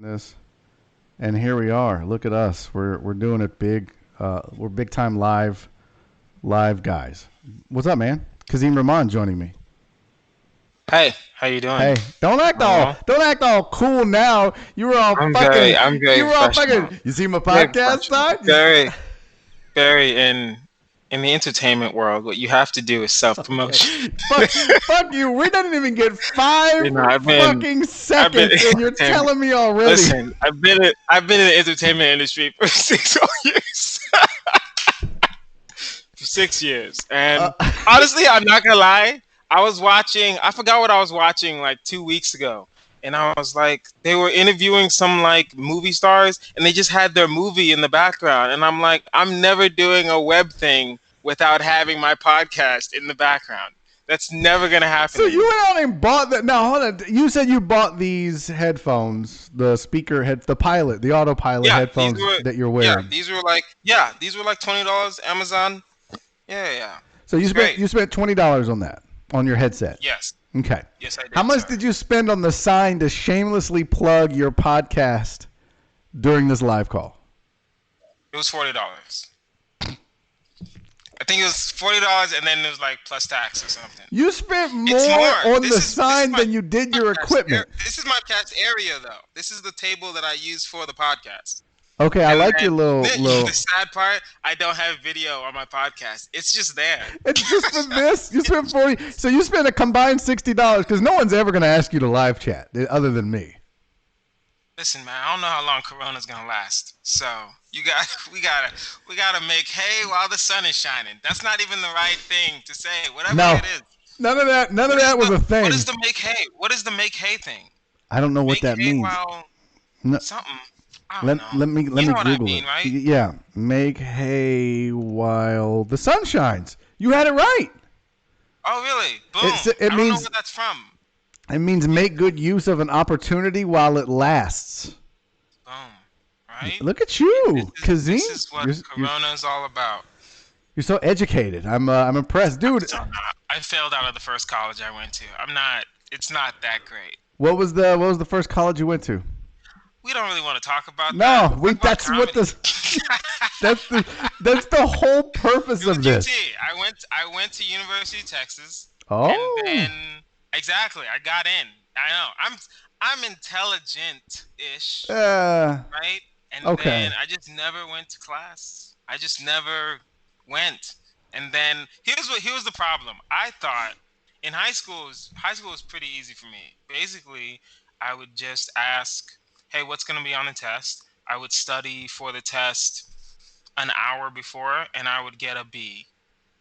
this, and here we are. Look at us. We're doing it big. We're big time live guys. What's up, man? Kazeem Rahman joining me. Hey, how you doing? Hey, don't act all cool now. You were all I'm fucking. very You were all professional. fucking. You see my Very podcast professional. side? Very in the entertainment world. What you have to do is self-promotion. Fuck you. We didn't even get five fucking seconds, and you're telling me already. Listen, I've been in the entertainment industry for 6 years. For 6 years, and honestly, I'm not gonna lie. I forgot what I was watching like 2 weeks ago. And I was like, they were interviewing some like movie stars and they just had their movie in the background. And I'm like, I'm never doing a web thing without having my podcast in the background. That's never going to happen. So you went out and bought that. Now, hold on. You said you bought these headphones, the autopilot headphones that you're wearing. Yeah, these were like $20 Amazon. Yeah. So you spent $20 on that. On your headset? Yes. Okay. Yes, I did. How much did you spend on the sign to shamelessly plug your podcast during this live call? It was $40. I think it was $40, and then it was like plus tax or something. You spent more on the sign than you did your equipment. This is my podcast area, though. This is the table that I use for the podcast. Okay, I like your little. The sad part, I don't have video on my podcast. It's just there. It's just for this. You spent $40. So you spent a combined $60 because no one's ever going to ask you to live chat other than me. Listen, man, I don't know how long Corona's gonna last. So we gotta make hay while the sun is shining. That's not even the right thing to say. Whatever it is. None of that was a thing. What is the make hay? What is the make hay thing? I don't know what that means. Something. Let me Google what I mean, it. Right? Yeah, make hay while the sun shines. You had it right. Oh, really? Boom. I don't know where that's from. It means make good use of an opportunity while it lasts. Boom. Right? Look at you, Kazeem. This is what Corona is all about. You're so educated. I'm impressed, dude. I failed out of the first college I went to. It's not that great. What was the first college you went to? We don't really want to talk about that. No, that's the whole purpose of this. I went to University of Texas. Oh. And then exactly, I got in. I know. I'm intelligent-ish. Right? And then I just never went to class. I just never went. And then here's the problem. I thought in high school was pretty easy for me. Basically, I would just ask, hey, what's going to be on the test? I would study for the test an hour before, and I would get a B.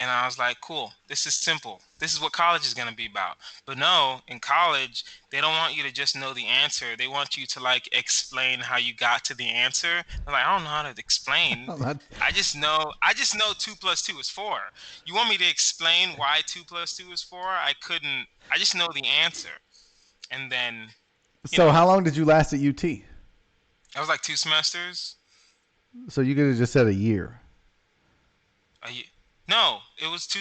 And I was like, cool, this is simple. This is what college is going to be about. But no, in college, they don't want you to just know the answer. They want you to, like, explain how you got to the answer. I'm like, I don't know how to explain. I just know 2 + 2 is 4. You want me to explain why 2 + 2 is 4? I couldn't. I just know the answer. And then... So how long did you last at UT? I was like 2 semesters. So you could have just said a year. No, it was 2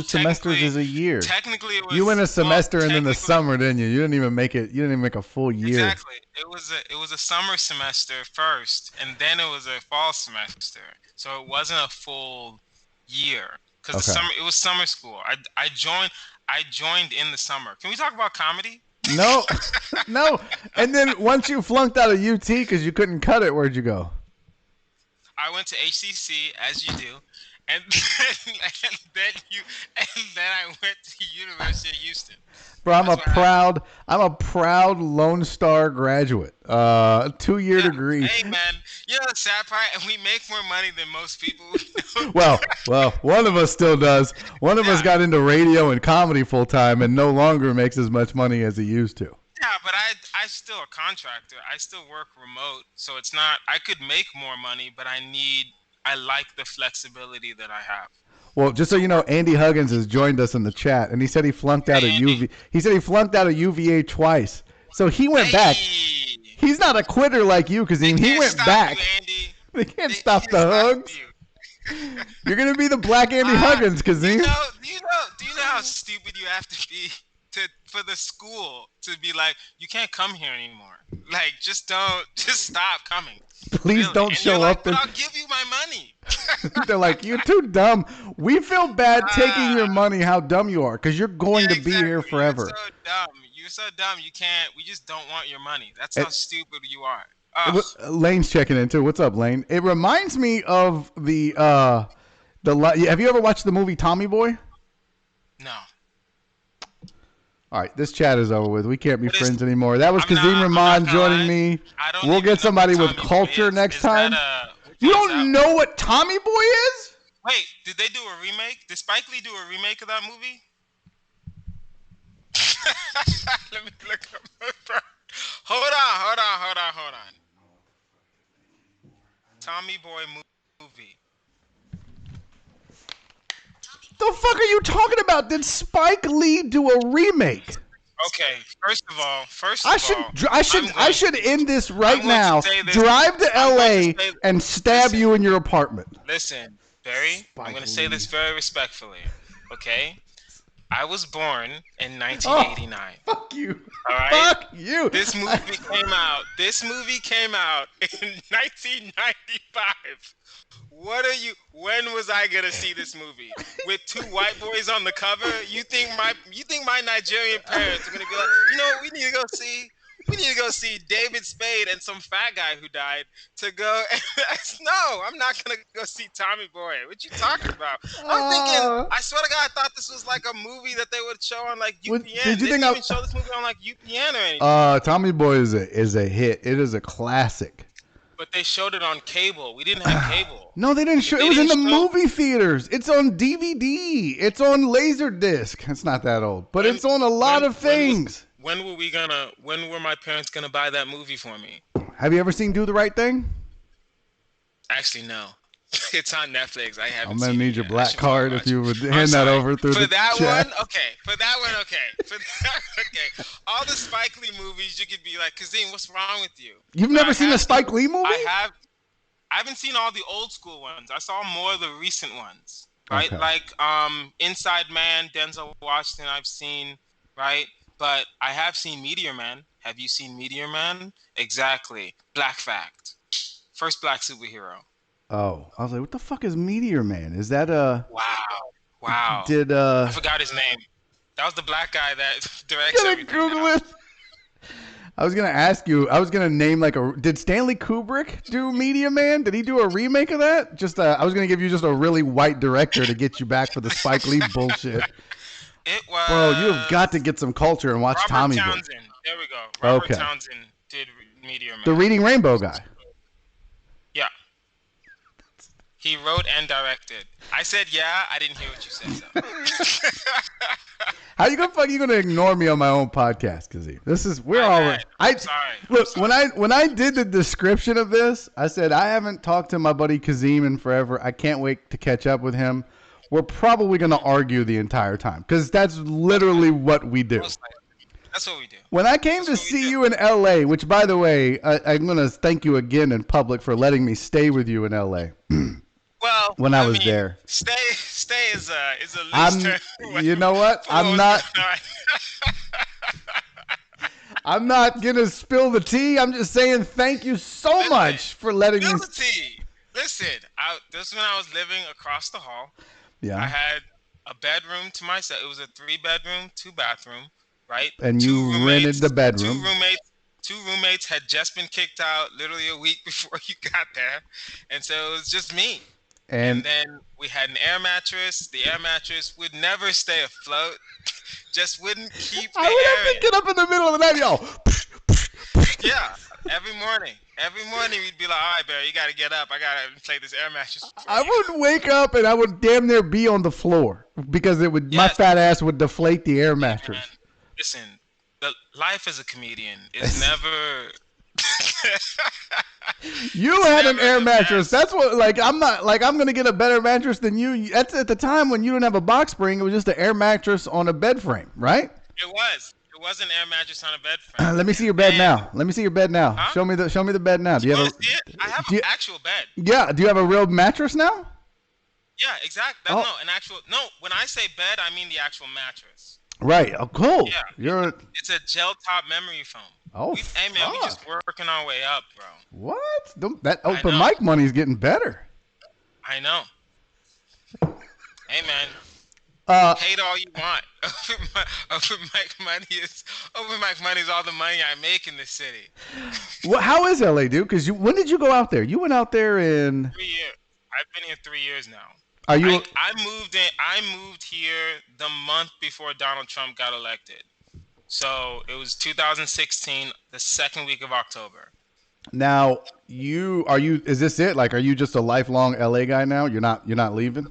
semesters is a year. Technically, it was. You went a semester and then the summer, didn't you? You didn't even make it. You didn't even make a full year. Exactly. It was a summer semester first, and then it was a fall semester. So it wasn't a full year because it was summer school. I joined in the summer. Can we talk about comedy? No. And then once you flunked out of UT because you couldn't cut it, where'd you go? I went to HCC, as you do. And then I went to University of Houston. Bro, I'm a proud Lone Star graduate. 2-year degree. Hey man, you know the sad part, and we make more money than most people. well, one of us still does. One of us got into radio and comedy full time, and no longer makes as much money as he used to. Yeah, but I'm still a contractor. I still work remote, so it's not. I could make more money, but I like the flexibility that I have. Well, just so you know, Andy Huggins has joined us in the chat, and he said he flunked out of UV. He said he flunked out of UVA twice, so he went back. He's not a quitter like you, because he went back. They can't stop the hugs. You're gonna be the Black Andy Huggins, Kazeem. Do you know how stupid you have to be for the school to be like, you can't come here anymore. Like, just stop coming. Please really. don't and show like, up. But I'll give you my money. They're like, you're too dumb. We feel bad taking your money. How dumb you are, because you're going to be here forever. You're so dumb. You're so dumb. You can't. We just don't want your money. That's how stupid you are. Lane's checking in too. What's up, Lane? It reminds me of the. Have you ever watched the movie Tommy Boy? No. All right, this chat is over with. We can't be friends anymore. That was Kazeem Rahman joining me. We'll get somebody with culture next time. You don't know what Tommy Boy is? Wait, did they do a remake? Did Spike Lee do a remake of that movie? Let me look up. Hold on. Tommy Boy movie. The fuck are you talking about? Did Spike Lee do a remake? Okay, first of all, I should end this right now. Drive to LA and stab you in your apartment. Listen, Barry, I'm going to say this very respectfully. Okay? I was born in 1989. Oh, fuck you. All right? Fuck you. This movie came out in 1995. When was I gonna see this movie? With two white boys on the cover? You think my Nigerian parents are gonna be like, you know what, we need to go see David Spade and some fat guy who died to go. No, I'm not gonna go see Tommy Boy. What you talking about? I'm thinking, I swear to God, I thought this was like a movie that they would show on like UPN. Did you think even show this movie on like UPN or anything? Tommy Boy is a hit. It is a classic. But they showed it on cable. We didn't have cable. No, they didn't show it. It was in the movie theaters. It's on DVD. It's on Laserdisc. It's not that old, but it's on a lot of things. When were my parents gonna buy that movie for me? Have you ever seen Do the Right Thing? Actually, no. It's on Netflix. I haven't. I'm gonna need your black card if you would hand that over through the chat. For that one, okay. All the Spike Lee movies, you could be like, Kazeem, what's wrong with you? You've never seen a Spike Lee movie? I haven't seen all the old school ones. I saw more of the recent ones, right? Okay. Like Inside Man, Denzel Washington. I've seen, right? But I have seen Meteor Man. Have you seen Meteor Man? Exactly. Black Fact. First black superhero. Oh, I was like, what the fuck is Meteor Man? Is that a... Wow. Did I forgot his name. That was the black guy that directs everything. Google it. I was gonna ask you. I was gonna name like a... Did Stanley Kubrick do Meteor Man? Did he do a remake of that? I was gonna give you just a really white director to get you back for the Spike Lee bullshit. It was... Bro, you have got to get some culture and watch Tommy Boy. Robert Townsend. There we go. Robert Townsend did Meteor Man. The Reading Rainbow guy. Yeah. He wrote and directed. I said yeah. I didn't hear what you said. So. How you gonna ignore me on my own podcast, Kazeem? Sorry. Look, when I did the description of this, I said I haven't talked to my buddy Kazeem in forever. I can't wait to catch up with him. We're probably gonna argue the entire time because that's literally what we do. That's what we do. When I came to see you in LA, which by the way, I'm gonna thank you again in public for letting me stay with you in LA. Well, when I was there, stay is a loose term. You know what? I'm not gonna spill the tea. I'm just saying thank you so much for letting me. Spill the tea. Listen, this is when I was living across the hall. Yeah. I had a bedroom to myself. It was a 3-bedroom, 2-bathroom, right? And you rented the bedroom. Two roommates had just been kicked out literally a week before you got there, and so it was just me. And then we had an air mattress. The air mattress would never stay afloat. Just wouldn't keep the air. I would have to get up in the middle of the night, y'all. Yeah, every morning. Every morning we'd be like, all right, Barry, you got to get up. I got to play this air mattress. I would wake up and I would damn near be on the floor because my fat ass would deflate the air mattress. Man. Listen, life as a comedian is never... You had an air mattress. That's what, I'm going to get a better mattress than you. That's at the time when you didn't have a box spring. It was just an air mattress on a bed frame, right? It was an air mattress on a bed frame. Let me see your bed now. Huh? Show me the bed now. Do you have I have an actual bed. Yeah. Do you have a real mattress now? Yeah, exactly. No, when I say bed, I mean the actual mattress. Right. Oh, cool. Yeah. It's a gel top memory foam. Oh, hey man, we just working our way up, bro. What? That open mic money is getting better. I know. Hey man. Hate all you want. Open mic money is all the money I make in this city. Well, how is LA, dude? Because when did you go out there? You went out there in 3 years. I've been here 3 years now. Are you? I moved here the month before Donald Trump got elected. So it was 2016, the second week of October. Now is this it? Like, are you just a lifelong LA guy now? You're not leaving?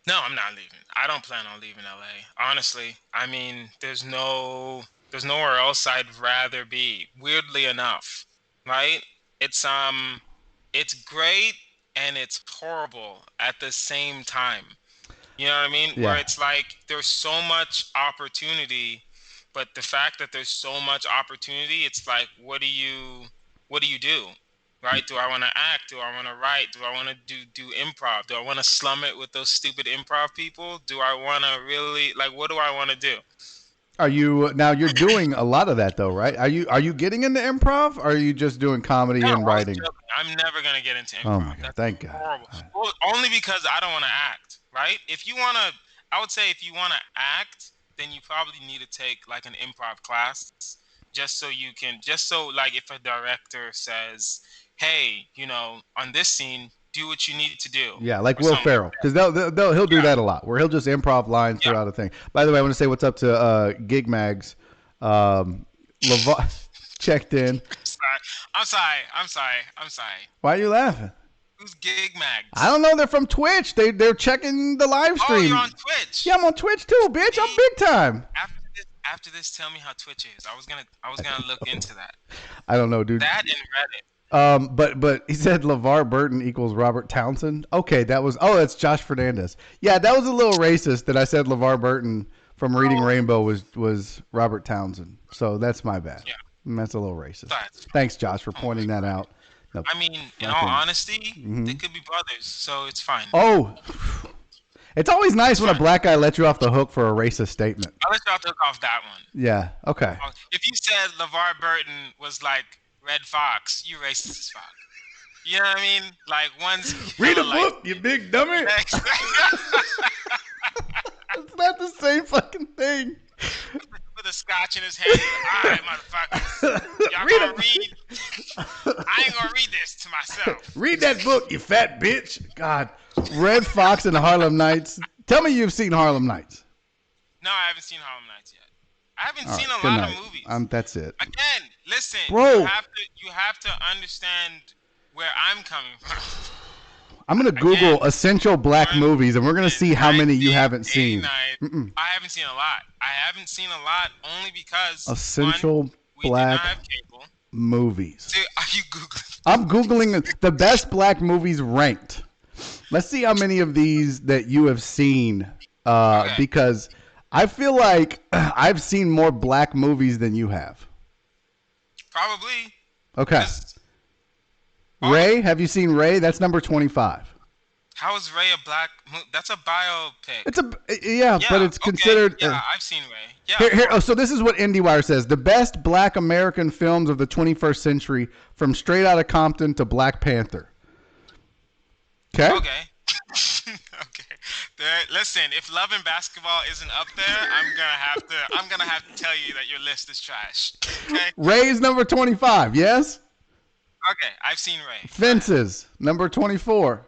No, I'm not leaving. I don't plan on leaving LA. Honestly, I mean, there's nowhere else I'd rather be. Weirdly enough, right? It's great and it's horrible at the same time. You know what I mean? Yeah. Where it's like there's so much opportunity, but the fact that there's so much opportunity, it's like, what do you do? Right? Do I want to act? Do I want to write? Do I want to do improv? Do I want to slum it with those stupid improv people? Do I want to really, like, what do I want to do? You're doing a lot of that though, right? Are you getting into improv? Or are you just doing comedy and writing? I'm never going to get into improv. Oh my God, that's thank God. Horrible. Well, only because I don't want to act, right? I would say if you want to act, then you probably need to take like an improv class just so like if a director says, hey, on this scene, do what you need to do. Yeah, like Will Ferrell, because he'll do that a lot, where he'll just improv lines throughout a thing. By the way, I want to say what's up to Gig Mags. LeVar checked in. I'm sorry. Why are you laughing? Who's Gig Mags? I don't know. They're from Twitch. They're checking the live stream. Oh, you're on Twitch. Yeah, I'm on Twitch too, bitch. I'm big time. After this, tell me how Twitch is. I was gonna look into that. I don't know, dude. That and Reddit. But he said LeVar Burton equals Robert Townsend. Okay, that's Josh Fernandez. Yeah, that was a little racist that I said LeVar Burton from Reading Rainbow was Robert Townsend. So that's my bad. Yeah. That's a little racist. Thanks, Josh, for pointing that out. No, I mean, in all honesty, they could be brothers, so it's fine. Oh, it's always nice when a black guy lets you off the hook for a racist statement. I let you off the hook off that one. Yeah, okay. If you said LeVar Burton was like Red Fox, you racist as fuck. You know what I mean? Like, one's... Read a book, you big dummy! It's not the same fucking thing. With a scotch in his hand. All right, motherfuckers. Y'all gonna read? I ain't gonna read this to myself. Read that book, you fat bitch. God. Red Fox and Harlem Nights. Tell me you've seen Harlem Nights. No, I haven't seen Harlem Nights yet. I haven't seen a lot of movies. That's it. Again, listen. Bro. You have to understand where I'm coming from. I'm going to Google essential black movies, and we're going to see how many you haven't seen. I haven't seen a lot. I haven't seen a lot only because essential black movies. Dude, are you Googling? I'm Googling the best black movies ranked. Let's see how many of these that you have seen, because I feel like I've seen more black movies than you have. Probably. Okay. Ray, have you seen Ray? That's number 25. How is Ray a black movie? That's a biopic. But it's considered. Yeah, I've seen Ray. Yeah. Here, so this is what IndieWire says: the best black American films of the 21st century, from Straight Outta Compton to Black Panther. Okay. Listen, if Love and Basketball isn't up there, I'm gonna have to tell you that your list is trash. Okay. Ray's number 25. Yes. Okay, I've seen Ray. Fences, number 24.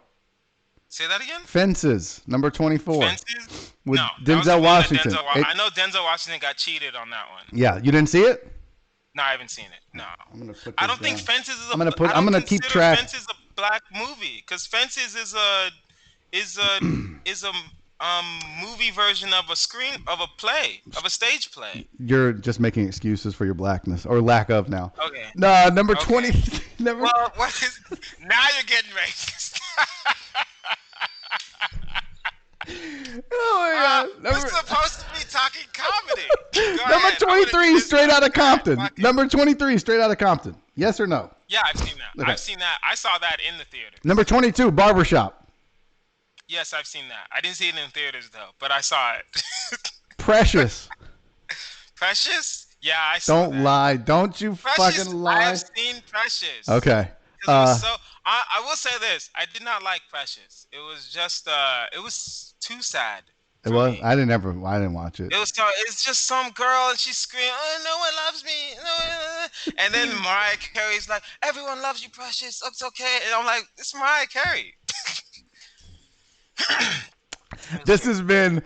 Say that again? Fences, number 24. Fences? With Denzel Washington. I know Denzel Washington got cheated on that one. Yeah, you didn't see it? No, I haven't seen it. No. I'm gonna put I don't think Fences is I'm gonna keep track. Fences is a black movie because Fences is a movie version of a stage play. You're just making excuses for your blackness or lack of now. Okay. No, number 20. Well, now you're getting racist. Oh my God. We're supposed to be talking comedy. Number 23, Straight Outta Compton. Number 23, Straight Outta Compton. Yes or no? Yeah, I've seen that. Okay. I've seen that. I saw that in the theater. Number 22, Barbershop. Yes, I've seen that. I didn't see it in theaters though, but I saw it. Precious. Precious? Yeah, I saw Don't that. lie. Don't you Precious, fucking lie. I have seen Precious. Okay. I will say this. I did not like Precious. It was just it was too sad. It was. Me. I didn't watch it. It's just some girl and she's screaming, "Oh, no one loves me." No. And then Mariah Carey's like, "Everyone loves you, Precious. It's okay." And I'm like, "It's Mariah Carey." This has been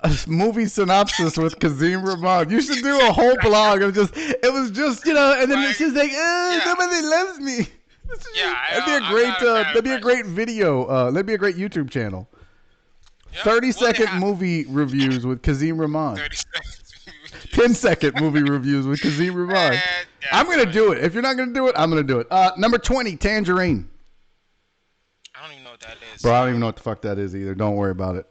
a movie synopsis with Kazeem Rahman. You should do a whole blog of it was just, and then she's like, nobody loves me. Yeah, that'd be a great video. That'd be a great YouTube channel. Yep. 30-second movie reviews with Kazeem Rahman. 10-second movie reviews with Kazeem Rahman. I'm going to do it. If you're not going to do it, I'm going to do it. Number 20, Tangerine. I don't even know what that is. Bro, I don't even know what the fuck that is either. Don't worry about it.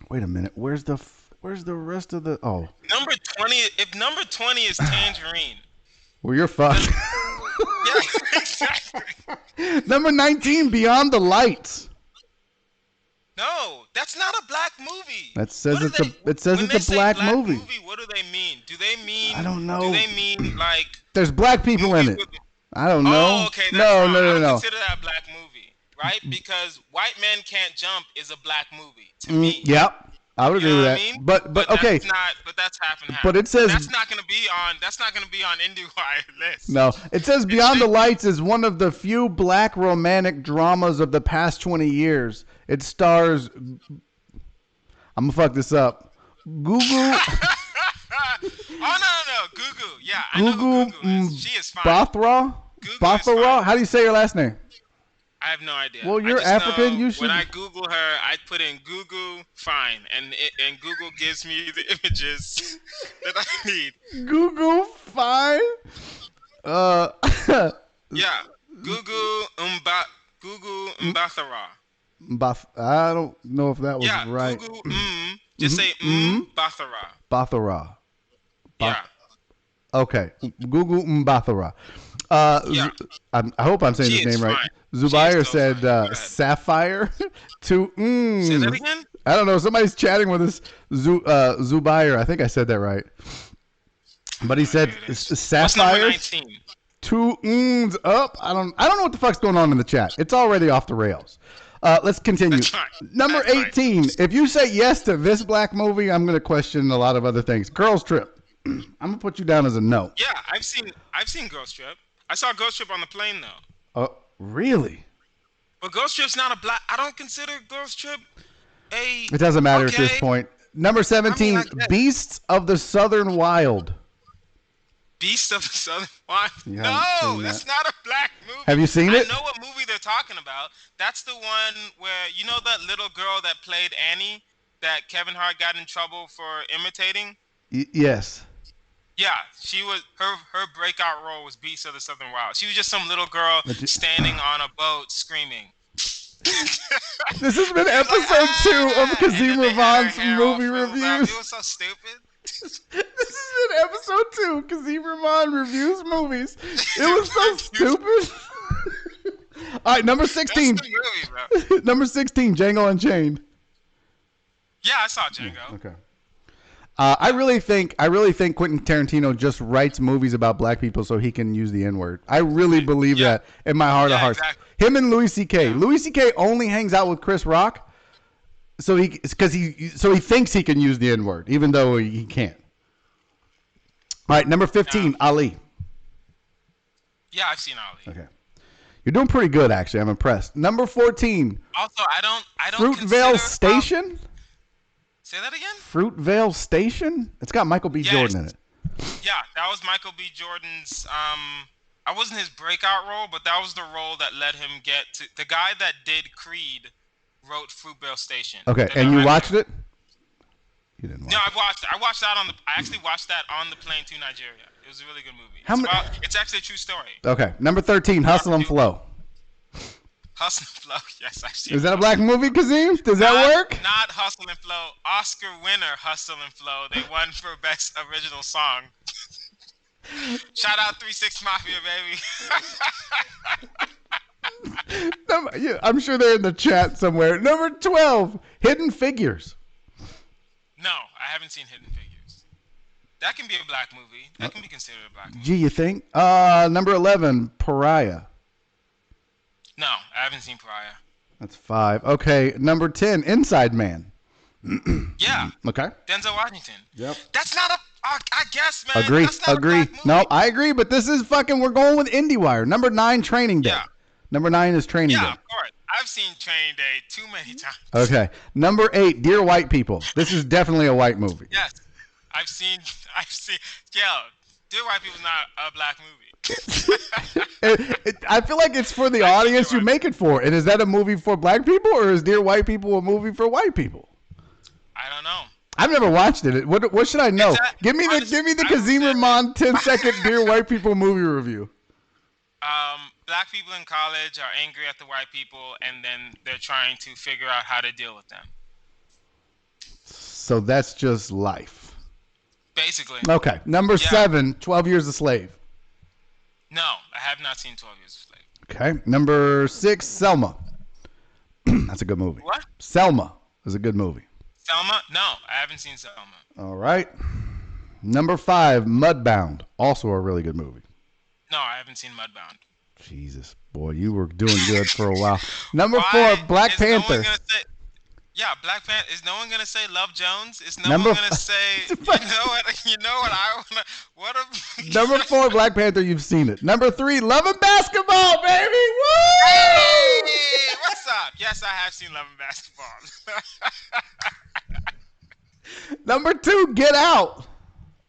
Wait a minute. Where's the rest of the... Oh. Number 20, if number 20 is Tangerine. Well, you're fucked. Yeah, exactly. Number 19, Beyond the Lights. No, that's not a black movie. It says it's a black movie. What do they mean? Do they mean? I don't know. Do they mean like? There's black people in it. I don't know. Oh, okay. No. I don't consider that a black movie, right? Because White Men Can't Jump is a black movie to me. Yep. I would agree with that. I mean? But okay. That's half and half. But it says that's not gonna be on IndieWire list. No, it says Beyond the Lights is one of the few black romantic dramas of the past 20 years. It stars. I'm gonna fuck this up. Gugu. Oh no. Gugu. Yeah, I know who Gugu is. She is fine. Bothra. How do you say your last name? I have no idea. Well, you're African. You should. When I Google her, I put in Gugu fine, and Google gives me the images that I need. Gugu fine. Yeah, Gugu Mbathara. I don't know if that was right. Gugu just say Bathara. Bathara. Yeah. Okay. Gugu Mbathara. I hope I'm saying his name right. Zubair said Sapphire to Say that again? I don't know. Somebody's chatting with us. Zubair. I think I said that right. But he said Sapphire. What's number 19? 2 up. I don't know what the fuck's going on in the chat. It's already off the rails. Let's continue. Number 18. If you say yes to this black movie, I'm going to question a lot of other things. Girls Trip. I'm going to put you down as a no. Yeah, I've seen Girls Trip. I saw Girls Trip on the plane though. Oh, really? But Girls Trip's not a black. I don't consider Girls Trip a. It doesn't matter at this point. Number 17, Beasts of the Southern Wild. Beasts of the Southern Wild? No, that's not a black movie. Have you seen it? I know what movie they're talking about. That's the one where, you know that little girl that played Annie that Kevin Hart got in trouble for imitating? Yes. Yeah, she was her breakout role was Beasts of the Southern Wild. She was just some little girl standing on a boat screaming. This has been episode 2 of Kazeem Rahman's movie reviews. It was so stupid. This has been episode 2. Kazeem Rahman reviews movies. It was so stupid. All right, number 16. That's the movie, bro. Number 16, Django Unchained. Yeah, I saw Django. Okay. I really think Quentin Tarantino just writes movies about black people so he can use the N-word. I really believe that in my heart of hearts. Exactly. Him and Louis C.K. Yeah. Louis C.K. only hangs out with Chris Rock, so he thinks he can use the N-word even though he can't. All right, number 15, Ali. Yeah, I've seen Ali. Okay, you're doing pretty good actually. I'm impressed. Number 14. Also, I don't. Fruitvale Station. Say that again? Fruitvale Station? It's got Michael B. Jordan in it. Yeah, that was Michael B. Jordan's. I wasn't his breakout role, but that was the role that led him get to. The guy that did Creed wrote Fruitvale Station. Okay, and you watched it? You didn't watch it. No, I watched that I actually watched that on the plane to Nigeria. It was a really good movie. It's actually a true story. Okay, number 13, Hustle and Flow. Hustle and Flow, yes, I've seen it. Is that a black movie, Kazeem? Does that work? Not Hustle and Flow. Oscar winner Hustle and Flow. They won for Best Original Song. Shout out 3-6 Mafia, baby. I'm sure they're in the chat somewhere. Number 12, Hidden Figures. No, I haven't seen Hidden Figures. That can be a black movie. That can be considered a black movie. Gee, you think? Number 11, Pariah. No, I haven't seen Pariah. That's 5. Okay, number 10, Inside Man. Yeah. Okay. Denzel Washington. Yep. That's not a. I guess, man. Agree. That's not Agree. A black movie. No, I agree, but this is fucking. We're going with IndieWire. Number 9, Training Day. Yeah. Number 9 is Training Day. Yeah, of course. I've seen Training Day too many times. Okay. Number 8, Dear White People. This is definitely a white movie. Yes. I've seen. Yeah. Dear White People's not a black movie. I feel like it's for the audience you make it for. And is that a movie for black people, or is Dear White People a movie for white people? I don't know. I've never watched it. What should I know? Give me the Kazeem Rahman 10-second Dear White People movie review. Black people in college are angry at the white people, and then they're trying to figure out how to deal with them. So that's just life. Basically. Okay. Number 7, 12 Years a Slave. No, I have not seen 12 Years a Slave. Okay. Number 6, Selma. That's a good movie. What? Selma is a good movie. Selma? No, I haven't seen Selma. All right. Number 5, Mudbound. Also a really good movie. No, I haven't seen Mudbound. Jesus, boy, you were doing good for a while. Number 4, Black Panther. Black Panther. Is no one gonna say Love Jones? Is no one gonna say? You know what I wanna? What a Number 4, Black Panther. You've seen it. Number 3, Love and Basketball, baby. Woo! Hey, what's up? Yes, I have seen Love and Basketball. Number 2, Get Out.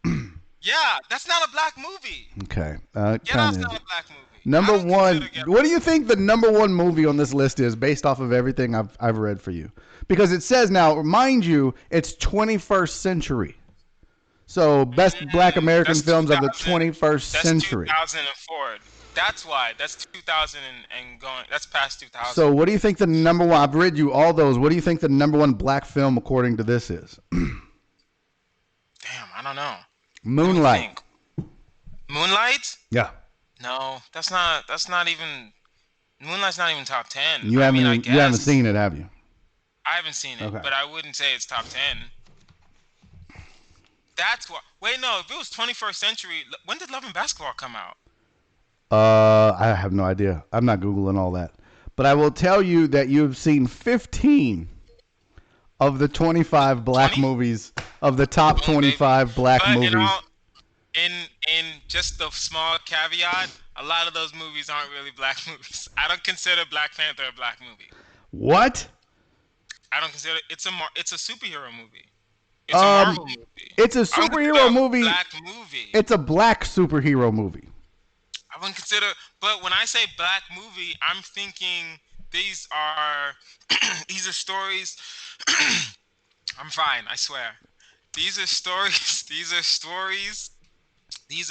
Yeah, that's not a black movie. Okay. Get Out's not a black movie. Number 1. What do you think the number 1 movie on this list is based off of everything I've read for you? Because it says now, mind you, it's 21st century. So best black American films of the 21st century. That's 2004. That's why. That's 2000 and going. That's past 2000. So what do you think the number 1? I've read you all those. What do you think the number 1 black film according to this is? Damn, I don't know. Moonlight. Moonlight? Yeah. No, that's not even. Moonlight's not even top 10. You haven't seen it, have you? I haven't seen it, but I wouldn't say it's top 10. That's what. Wait, no. If it was 21st century, when did Love and Basketball come out? I have no idea. I'm not Googling all that. But I will tell you that you've seen 15 of the 25 black movies, of the top 25 black movies. In just the small caveat, a lot of those movies aren't really black movies. I don't consider Black Panther a black movie. What? I don't consider it's a superhero movie. It's a Marvel movie. It's a superhero movie. Black movie. It's a black superhero movie. I wouldn't consider, but when I say black movie, I'm thinking these are stories. I'm fine, I swear. These are stories. These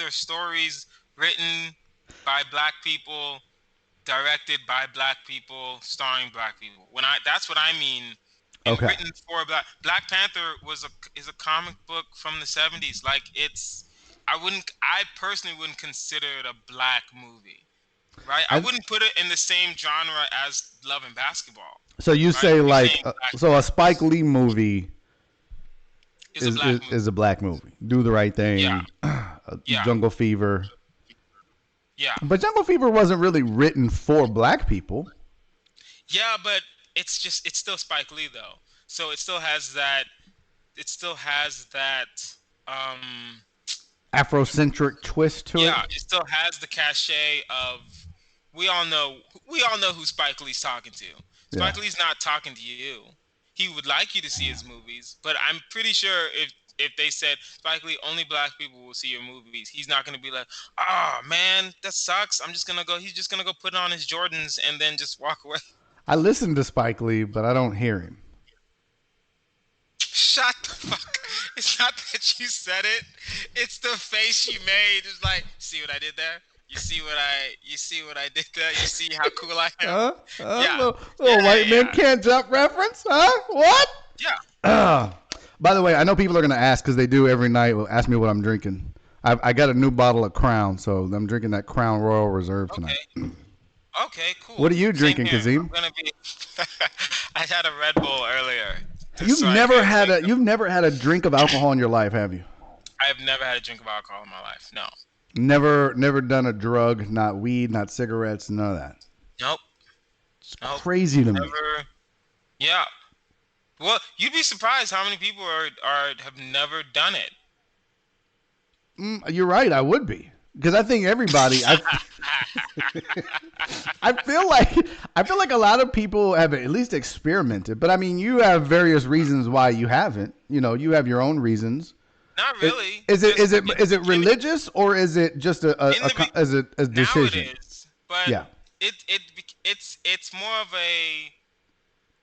are stories written by black people, directed by black people, starring black people. That's what I mean. Okay. Written for Black Panther is a comic book from the 70s. Like I personally wouldn't consider it a black movie. Right? I wouldn't put it in the same genre as Love and Basketball. So you say a Spike Lee movie is a black movie. Do the Right Thing. Yeah. Jungle Fever. Yeah. But Jungle Fever wasn't really written for black people. Yeah, but it's still Spike Lee though. So it still has that Afrocentric twist to it. Yeah, it still has the cachet of we all know who Spike Lee's talking to. Spike Lee's not talking to you. He would like you to see his movies, but I'm pretty sure if they said, Spike Lee, only black people will see your movies, he's not going to be like, man, that sucks. He's just going to go put on his Jordans and then just walk away. I listen to Spike Lee, but I don't hear him. Shut the fuck. It's not that you said it. It's the face you made. It's like, see what I did there? You see what I did there? You see how cool I am? Little white man can't jump reference? Huh? What? Yeah. By the way, I know people are going to ask, because they do every night, ask me what I'm drinking. I got a new bottle of Crown, so I'm drinking that Crown Royal Reserve tonight. Okay, cool. What are you drinking, Kazeem? I had a Red Bull earlier. You've never had a drink of alcohol in your life, have you? I've never had a drink of alcohol in my life. No. Never done a drug, not weed, not cigarettes, none of that. Nope. It's crazy to me. Yeah. Well, you'd be surprised how many people have never done it. You're right. I would be, because I think everybody. I feel like a lot of people have at least experimented. But I mean, you have various reasons why you haven't. You have your own reasons. Not really. Is it religious, or is it just a decision? Now it is, but yeah. It's more of a.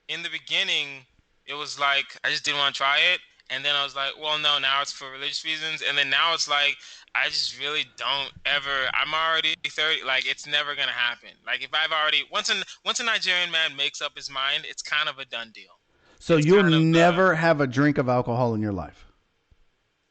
In the beginning, it was like I just didn't want to try it, and then I was like, well, no, now it's for religious reasons, and then now it's like I just really don't ever. I'm already 30. Like it's never gonna happen. Like if I've already once a Nigerian man makes up his mind, it's kind of a done deal. So you'll never have a drink of alcohol in your life.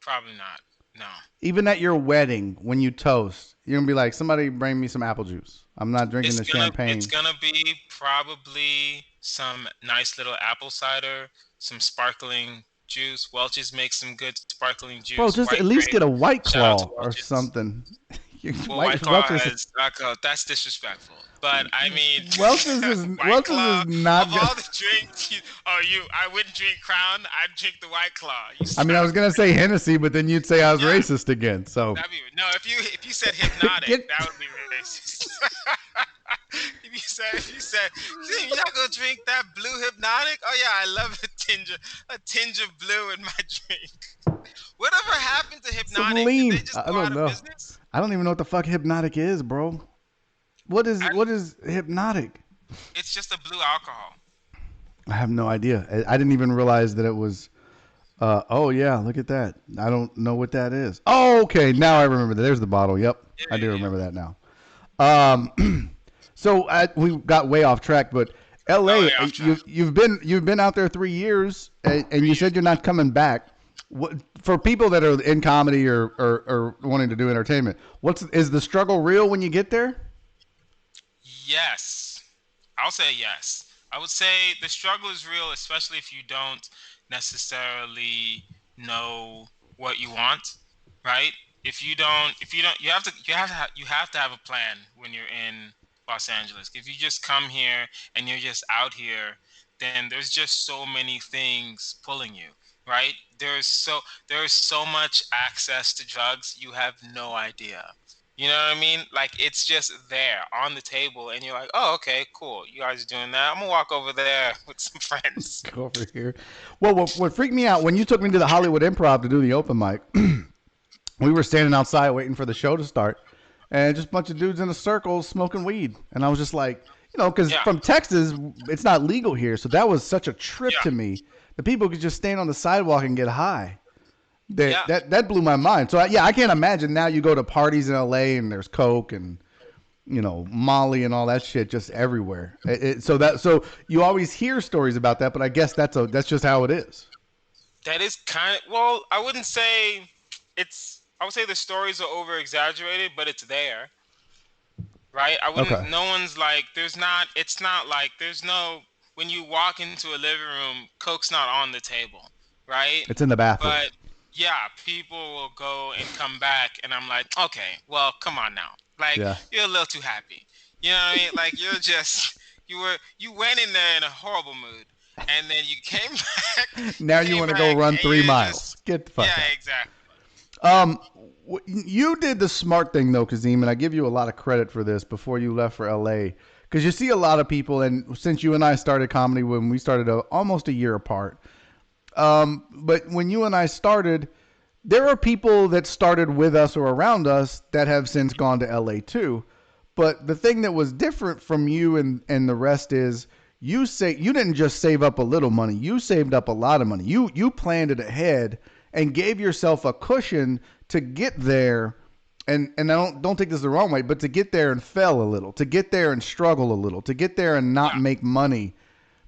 Probably not. No. Even at your wedding, when you toast, you're gonna be like, somebody bring me some apple juice. I'm not drinking the champagne. It's gonna be probably some nice little apple cider, some sparkling juice. Welch's makes some good sparkling juice. Bro, just at least get a White Claw or something. Well, White Claw that's disrespectful. But I mean, Welch's is not. Of all the drinks, I wouldn't drink Crown. I'd drink the White Claw. I mean, I was gonna say Hennessy, but then you'd say I was racist again. So if you said Hypnotic, that would be racist. if you said you're not gonna drink that blue Hypnotic, oh yeah, I love a tinge of blue in my drink. Whatever happened to Hypnotic? Did they just go out of business? I don't even know what the fuck Hypnotic is, bro. What is Hypnotic? It's just a blue alcohol. I have no idea. I didn't even realize that it was. Oh yeah, look at that. I don't know what that is. Oh, okay. Now I remember that. There's the bottle. Yep, I do remember that now. So we got way off track, but LA, you've been out there 3 years, and you said you're not coming back. For people that are in comedy or wanting to do entertainment, is the struggle real when you get there? Yes, I'll say yes. I would say the struggle is real, especially if you don't necessarily know what you want, right? If you don't, you have to have a plan when you're in Los Angeles. If you just come here and you're just out here, then there's just so many things pulling you, right? There's so much access to drugs, you have no idea. You know what I mean? Like, it's just there on the table, and you're like, oh, okay, cool. You guys are doing that. I'm going to walk over there with some friends. Go over here. Well, what freaked me out, when you took me to the Hollywood Improv to do the open mic, we were standing outside waiting for the show to start, and just a bunch of dudes in a circle smoking weed. And I was just like, because from Texas, it's not legal here, so that was such a trip to me. The people could just stand on the sidewalk and get high. That blew my mind. So I can't imagine now you go to parties in LA and there's coke and Molly and all that shit just everywhere. So you always hear stories about that, but I guess that's just how it is. That is well, I wouldn't say I would say the stories are over exaggerated, but it's there. Right? I wouldn't. Okay. No one's like. It's not like there's no. When you walk into a living room, coke's not on the table, right? It's in the bathroom. But yeah, people will go and come back, and I'm like, okay, well, come on now. Like, you're a little too happy. You know what I mean? Like, you went in there in a horrible mood, and then you came back. Now you want to go run 3 miles. Get the fuck out. Yeah, exactly. You did the smart thing, though, Kazeem, and I give you a lot of credit for this before you left for LA. Because you see a lot of people, and since you and I started comedy when we started almost a year apart, but when you and I started, there are people that started with us or around us that have since gone to LA too. But the thing that was different from you and the rest is you didn't just save up a little money. You saved up a lot of money. You planned it ahead and gave yourself a cushion to get there. And I don't take this the wrong way, but to get there and fail a little, to get there and struggle a little, to get there and not make money,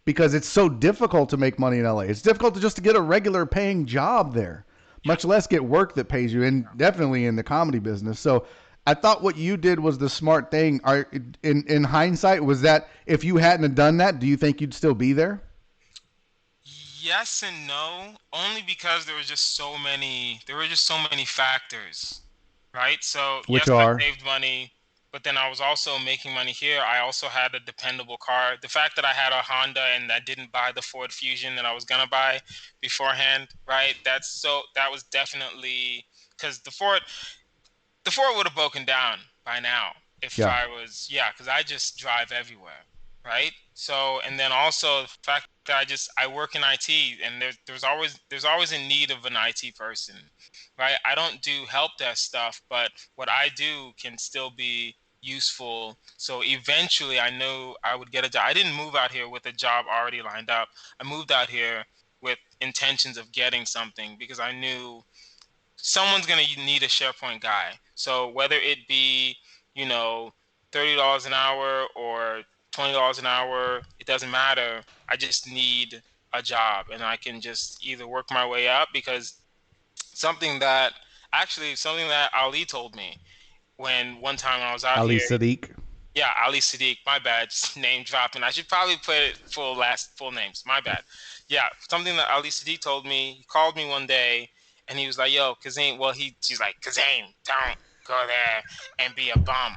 because it's so difficult to make money in LA. It's difficult to get a regular paying job there, much less get work that pays you, and definitely in the comedy business. So I thought what you did was the smart thing. In hindsight, was that if you hadn't have done that, do you think you'd still be there? Yes and no, only because there were just so many factors, right? So Which yes, I are saved money, but then I was also making money here. I also had a dependable car. The fact that I had a Honda and I didn't buy the Ford Fusion that I was gonna buy beforehand, right? That was definitely because the Ford would have broken down by now if yeah. I was, yeah, because I just drive everywhere, right? So, and then also the fact that I work in IT, and there's always in need of an IT person, right? I don't do help desk stuff, but what I do can still be useful. So eventually, I knew I would get a job. I didn't move out here with a job already lined up. I moved out here with intentions of getting something because I knew someone's going to need a SharePoint guy. So whether it be, you know, $30 an hour or $20 an hour, it doesn't matter. I just need a job, and I can just either work my way up because something that Ali told me when one time I was out Ali here. Sadiq. Yeah, Ali Sadiq. My bad. Just name dropping. I should probably put it full names. My bad. Yeah, something that Ali Sadiq told me. He called me one day and he was like, "Yo, Kazeem." Well, she's like, "Kazeem, don't go there and be a bum,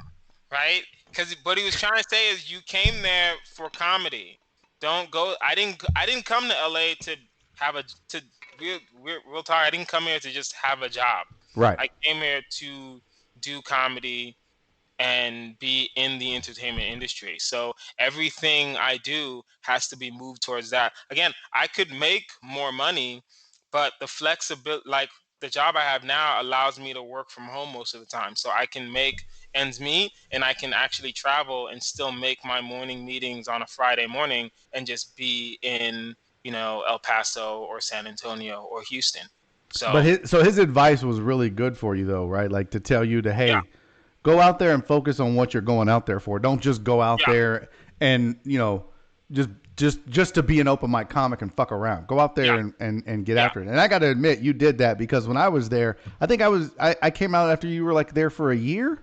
right?" Because what he was trying to say is, you came there for comedy. Don't go. I didn't come to LA to have a to real talk. I didn't come here to just have a job. Right. I came here to do comedy and be in the entertainment industry. So everything I do has to be moved towards that. Again, I could make more money, but the flexibility, like the job I have now, allows me to work from home most of the time. So I can make ends meet and I can actually travel and still make my morning meetings on a Friday morning and just be in, El Paso or San Antonio or Houston. But So, his advice was really good for you though, right? Like to tell you to yeah, hey, go out there and focus on what you're going out there for. Don't just go out yeah, there and just just to be an open mic comic and fuck around. Go out there yeah, and get yeah. after it. And I got to admit, you did that because when I was there, I think I came out after you were like there for a year.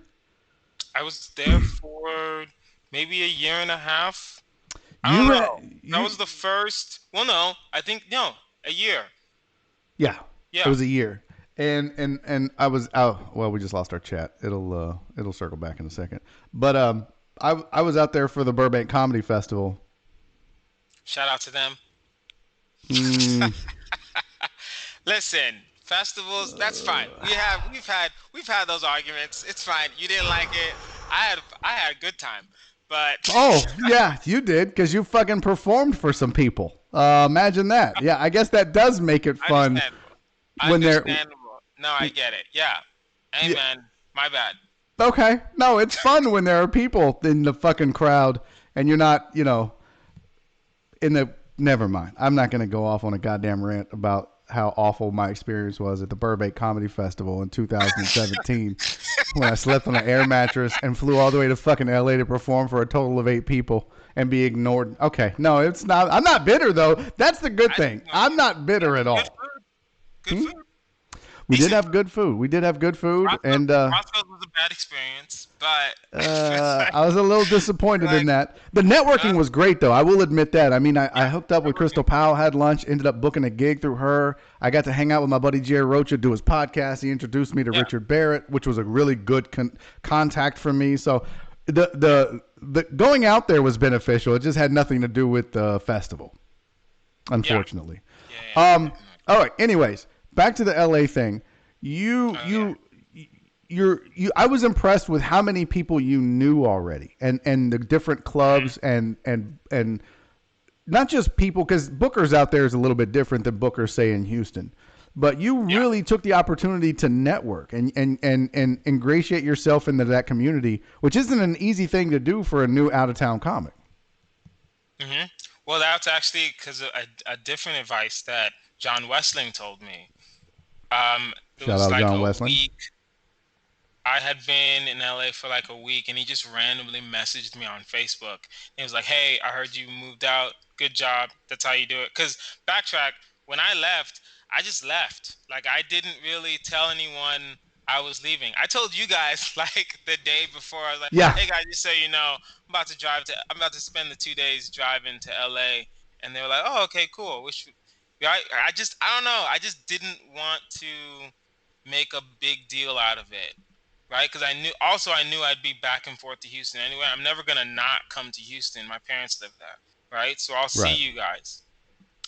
I was there for maybe a year and a half. I don't You know. That you was the first. Well, no, I think no, a year. yeah, it Yeah. was a year. And I was out. Well, we just lost our chat. It'll circle back in a second. But I was out there for the Burbank Comedy Festival. Shout out to them. Mm, Listen, festivals. That's fine. We've had those arguments. It's fine. You didn't like it. I had a good time, but oh yeah, you did because you fucking performed for some people. Imagine that. Yeah, I guess that does make it fun understandable. when they're. Understandable. No, I get it. Yeah. Hey, Yeah, man. My bad. okay, no, it's fun when there are people in the fucking crowd and you're not, in the. Never mind. I'm not gonna go off on a goddamn rant about how awful my experience was at the Burbank Comedy Festival in 2017 when I slept on an air mattress and flew all the way to fucking LA to perform for a total of 8 people and be ignored. Okay, no, it's not. I'm not bitter though. That's the good I thing. didn't know. I'm not bitter at Good all. food. Good Hmm? food. We did Decent have food. good food. We did have good food, Roscoe's, and Roscoe's was a bad experience, but it's I was a little disappointed in like, that. The uh, networking was great, though. I will admit that. I mean, I hooked up with Crystal Powell, had lunch, ended up booking a gig through her. I got to hang out with my buddy Jerry Rocha, do his podcast. He introduced me to yeah, Richard Barrett, which was a really good contact for me. So the going out there was beneficial. It just had nothing to do with the festival, yeah, unfortunately. yeah, All right. Anyways, back to the LA thing. You oh yeah, you I was impressed with how many people you knew already and the different clubs and not just people because Booker's out there is a little bit different than Booker say in Houston. But you yeah. really took the opportunity to network and ingratiate yourself into that community, which isn't an easy thing to do for a new out of town comic. hmm Well, that's actually because of a different advice that John Westling told me. It Shout was out like John a Westling. week. I had been in LA for like a week, and he just randomly messaged me on Facebook. He was like, "Hey, I heard you moved out. Good job. That's how you do it." Because backtrack, when I left, I just left. Like I didn't really tell anyone I was leaving. I told you guys like the day before. I was like, Yeah. "Hey guys, just so you know, I'm about to spend the 2 days driving to LA," and they were like, "Oh, okay, cool. I don't know. I just didn't want to make a big deal out of it, right? Because I knew I'd be back and forth to Houston anyway. I'm never gonna not come to Houston. My parents live there, right? So I'll see you guys.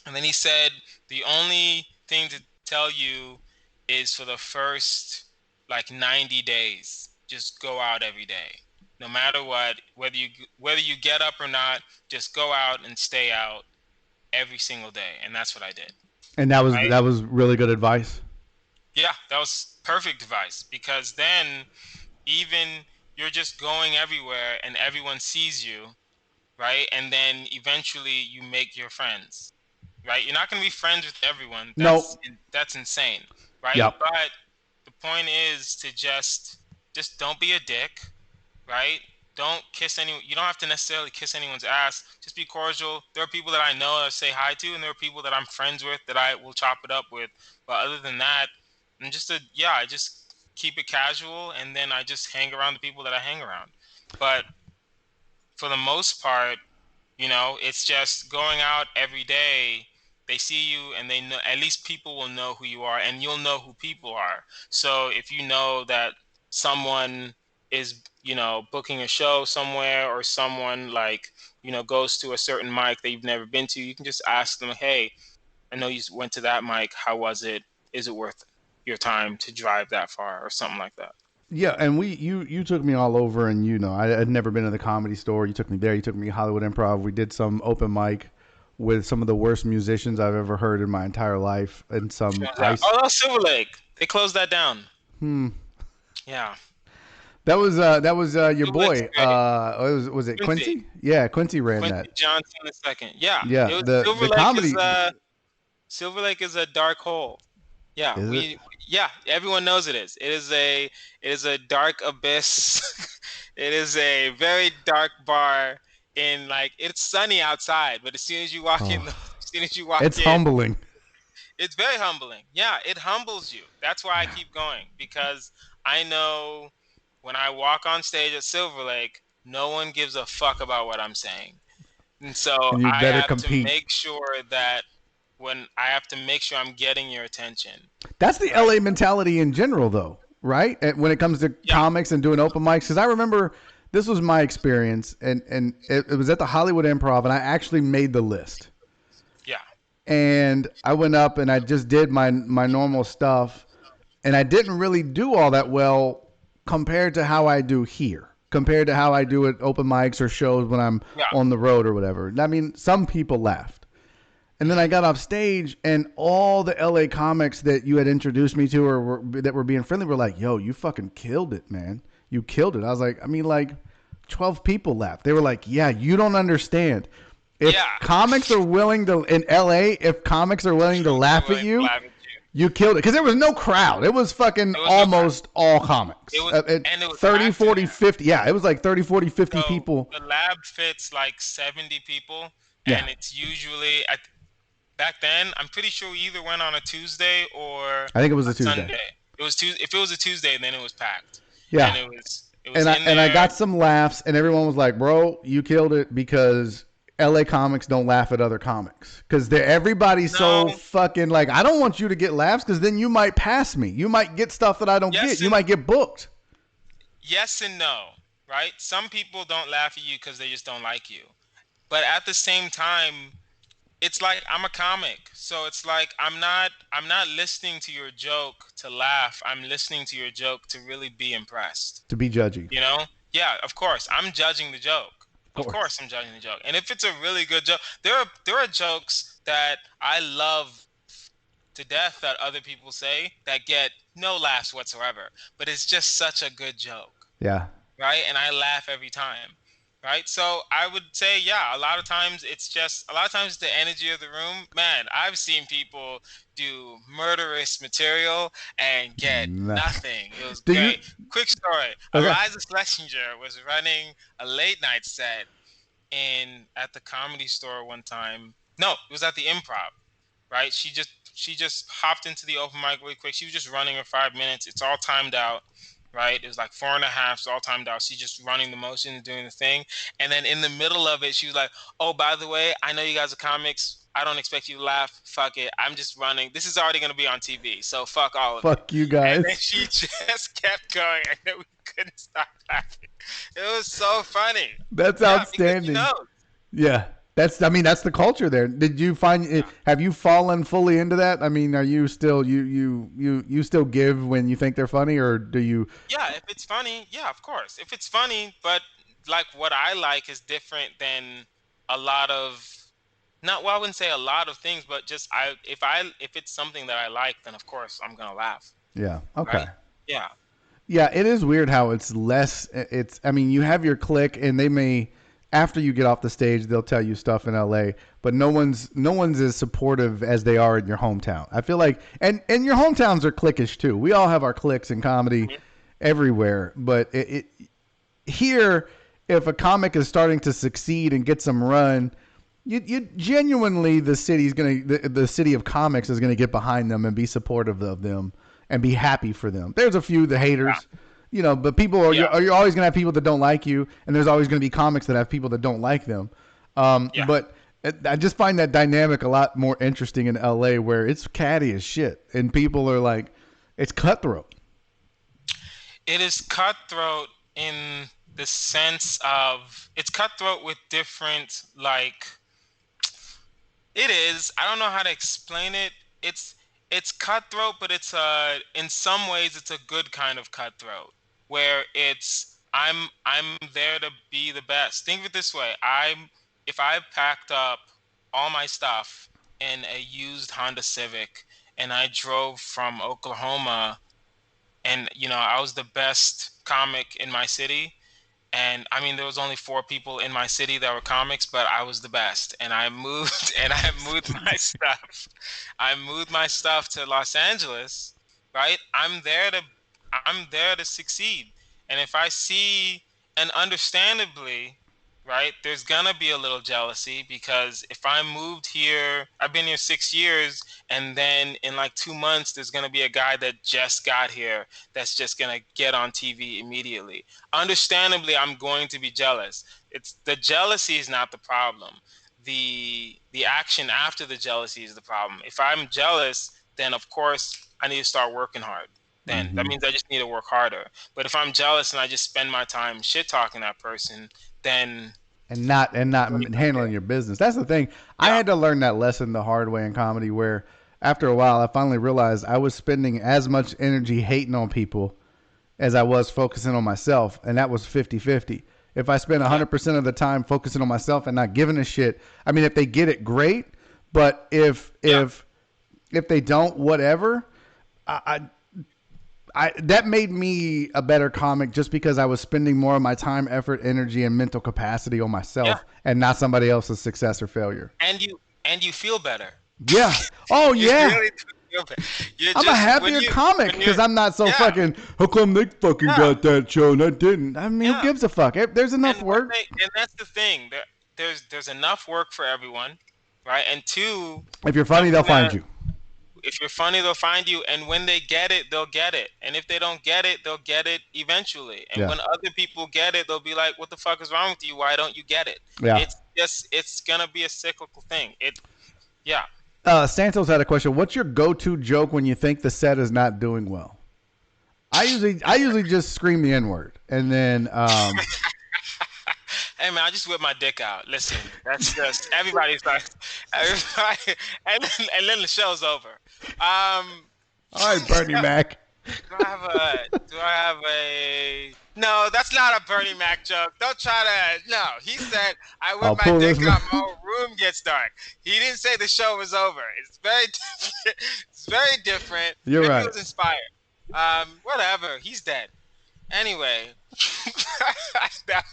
And then he said, the only thing to tell you is for the first like 90 days, just go out every day. No matter what, whether you get up or not, just go out and stay out every single day. And that's what I did. And that was really good advice. Yeah, that was perfect advice, because then even you're just going everywhere and everyone sees you, right? And then eventually you make your friends. Right? You're not going to be friends with everyone. That's insane, right? Yep. But the point is to just don't be a dick, right? Don't kiss anyone. You don't have to necessarily kiss anyone's ass. Just be cordial. There are people that I know that I say hi to, and there are people that I'm friends with that I will chop it up with. But other than that, I just keep it casual, and then I just hang around the people that I hang around. But for the most part, it's just going out every day. They see you and they know, at least people will know who you are, and you'll know who people are. So if you know that someone is, booking a show somewhere, or someone goes to a certain mic that you've never been to, you can just ask them, hey, I know you went to that mic. How was it? Is it worth your time to drive that far, or something like that? Yeah, and you took me all over, and I had never been to the Comedy Store. You took me there. You took me Hollywood Improv. We did some open mic with some of the worst musicians I've ever heard in my entire life, and some ice. Oh, Silver Lake. They closed that down. Yeah. That was your boy. Was it Quincy? Yeah, Quincy ran that. Johnson II. Yeah. Yeah. The comedy. Silver Lake is a dark hole. Yeah. Yeah. Everyone knows it is. It is a dark abyss. It is a very dark bar. It's sunny outside, but as soon as you walk in, it's humbling. It's very humbling. Yeah, it humbles you. That's why I keep going, because I know when I walk on stage at Silver Lake, no one gives a fuck about what I'm saying. And so I have to make sure that I'm getting your attention. That's the LA mentality in general, though, right? When it comes to comics and doing open mics, because I remember this was my experience, and it was at the Hollywood Improv, and I actually made the list. Yeah. And I went up and I just did my normal stuff, and I didn't really do all that well compared to how I do here, compared to how I do at open mics or shows when I'm on the road or whatever. I mean, some people laughed. And then I got off stage, and all the LA comics that you had introduced me to or that were being friendly were like, yo, you fucking killed it, man. You killed it. I was like, 12 people laughed. They were like, yeah, you don't understand. If comics are willing to, in LA, if comics are willing to laugh at you, you killed it. Because there was no crowd. It was fucking almost all comics. It was 30, 40, 50. Yeah, it was like 30, 40, 50 people. The lab fits like 70 people. And it's usually, back then, I'm pretty sure we either went on a Tuesday or I think it was a Tuesday. Sunday. It was Tuesday. If it was a Tuesday, then it was packed. Yeah. And it was and I got some laughs, and everyone was like, bro, you killed it, because LA comics don't laugh at other comics, because everybody's so fucking like, I don't want you to get laughs, because then you might pass me. You might get stuff that I don't get. You might get booked. Yes and no, right? Some people don't laugh at you because they just don't like you. But at the same time, it's like, I'm a comic, so it's like I'm not listening to your joke to laugh. I'm listening to your joke to really be impressed. To be judgy. Yeah, of course. I'm judging the joke. Of course I'm judging the joke. And if it's a really good joke, there are jokes that I love to death that other people say that get no laughs whatsoever. But it's just such a good joke. Yeah. Right? And I laugh every time. Right. So I would say, a lot of times it's the energy of the room. Man, I've seen people do murderous material and get nothing. It was great. Quick story. Okay. Eliza Schlesinger was running a late night set at the Comedy Store one time. No, it was at the Improv. Right. She just hopped into the open mic really quick. She was just running her 5 minutes. It's all timed out. right? It was like 4.5, so all timed out. She's just running the motion and doing the thing. And then in the middle of it, she was like, oh, by the way, I know you guys are comics. I don't expect you to laugh. Fuck it. I'm just running. This is already going to be on TV, so fuck all of it. Fuck you guys. And then she just kept going, and then we couldn't stop laughing. It was so funny. That's outstanding. Yeah. That's the culture there. Did you find have you fallen fully into that? I mean, are you still you still give when you think they're funny, or do you? Yeah, if it's funny, yeah, of course. If it's funny, but like what I like is different than a lot of I wouldn't say a lot of things, but just if it's something that I like, then of course I'm going to laugh. Yeah. Okay. Right? Yeah. Yeah, it is weird how it's less I mean, you have your clique and they may after you get off the stage, they'll tell you stuff in LA, but no one's as supportive as they are in your hometown. I feel like, and your hometowns are cliquish too. We all have our cliques in comedy everywhere, but here, if a comic is starting to succeed and get some run, you genuinely the city of comics is gonna get behind them and be supportive of them and be happy for them. There's a few the haters. Yeah. You know, but people are you're always gonna have people that don't like you, and there's always gonna be comics that have people that don't like them. But I just find that dynamic a lot more interesting in LA, where it's catty as shit, and people are like, it's cutthroat. It is cutthroat in the sense of it's cutthroat with different it is. I don't know how to explain it. It's cutthroat, but it's in some ways it's a good kind of cutthroat. Where I'm there to be the best. Think of it this way: if I packed up all my stuff in a used Honda Civic and I drove from Oklahoma, and I was the best comic in my city, and I mean there was only 4 people in my city that were comics, but I was the best, and I moved my stuff. I moved my stuff to Los Angeles, right? I'm there to succeed. And if I see, and understandably, right, there's gonna be a little jealousy, because if I moved here, I've been here 6 years, and then in like 2 months, there's gonna be a guy that just got here that's just gonna get on TV immediately. Understandably, I'm going to be jealous. It's the jealousy is not the problem. The action after the jealousy is the problem. If I'm jealous, then of course I need to start working hard. Then that means I just need to work harder. But if I'm jealous and I just spend my time shit talking that person, then and not handling your business. That's the thing. Yeah. I had to learn that lesson the hard way in comedy, where after a while I finally realized I was spending as much energy hating on people as I was focusing on myself, and that was 50-50. If I spend 100% of the time focusing on myself and not giving a shit, I mean, if they get it, great. But if they don't, whatever. That made me a better comic, just because I was spending more of my time, effort, energy, and mental capacity on myself and not somebody else's success or failure. And you feel better. Yeah. Oh yeah. Really feel better. I'm a happier comic because I'm not so fucking. How come they fucking got that show and I didn't? I mean, who gives a fuck? There's enough work. And that's the thing. There's enough work for everyone, right? And 2, if you're funny, they'll find you. If you're funny, they'll find you, and when they get it, they'll get it. And if they don't get it, they'll get it eventually. And when other people get it, they'll be like, "What the fuck is wrong with you? Why don't you get it?" Yeah. It's gonna be a cyclical thing. Santos had a question. What's your go-to joke when you think the set is not doing well? I usually just scream the N-word, and then. Hey man, I just whip my dick out. Listen, that's just everybody's like, everybody, and then the show's over. All right, Bernie Mac. Do I have a? No, that's not a Bernie Mac joke. Don't try to. No, he said I whip my dick out. My whole room gets dark. He didn't say the show was over. It's very different. It's very different. You're right. He was inspired. Whatever. He's dead. Anyway. That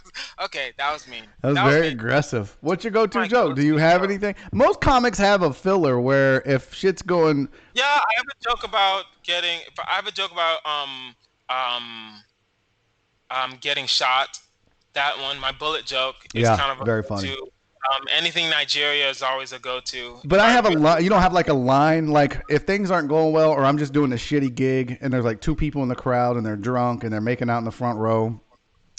was mean. That was very aggressive. What's your go-to joke? Do you have anything? Most comics have a filler where if shit's going. Yeah, I have a joke about getting shot. That one, my bullet joke, is kind of very funny. Anything Nigeria is always a go-to. But I have a line. You don't have like a line. Like if things aren't going well, or I'm just doing a shitty gig, and there's like 2 people in the crowd, and they're drunk, and they're making out in the front row,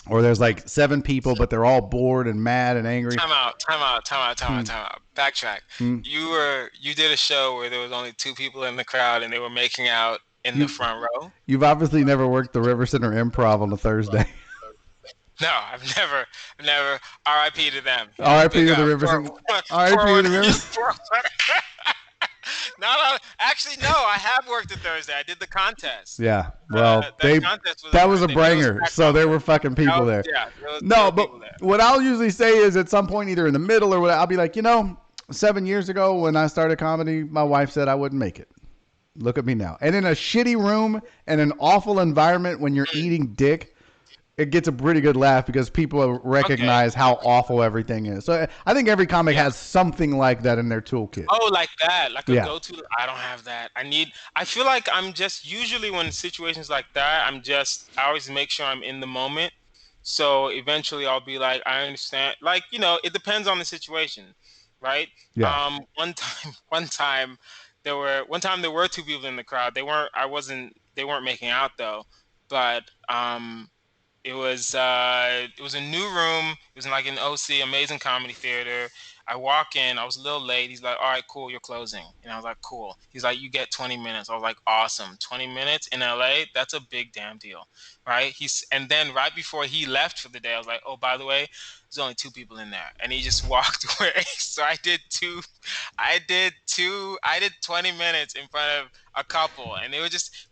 or there's like 7 people, but they're all bored and mad and angry. Time out. Backtrack. You did a show where there was only 2 people in the crowd, and they were making out in the front row. You've obviously never worked the River Center Improv on a Thursday. No, I've never. R.I.P. to them. R.I.P. to the River Center. R.I.P. to the River. Actually, no. I have worked a Thursday. I did the contest. Yeah. Well, that was a branger. So there were fucking people there. Yeah. No, but what I'll usually say is at some point, either in the middle or whatever, I'll be like, 7 years ago when I started comedy, my wife said I wouldn't make it. Look at me now. And in a shitty room and an awful environment when you're eating dick, it gets a pretty good laugh because people recognize how awful everything is. So I think every comic has something like that in their toolkit. Oh, like that, like a go-to. I don't have that. I feel like I'm just usually when situations like that, I always make sure I'm in the moment. So eventually I'll be like, I understand. Like, it depends on the situation, right? Yeah. One time there were 2 people in the crowd. They weren't making out though, but it was a new room. It was in like an OC, Amazing Comedy Theater. I walk in. I was a little late. He's like, all right, cool, you're closing. And I was like, cool. He's like, you get 20 minutes. I was like, awesome. 20 minutes in LA? That's a big damn deal, right? And then right before he left for the day, I was like, oh, by the way, there's only 2 people in there. And he just walked away. So I did 20 minutes in front of a couple. And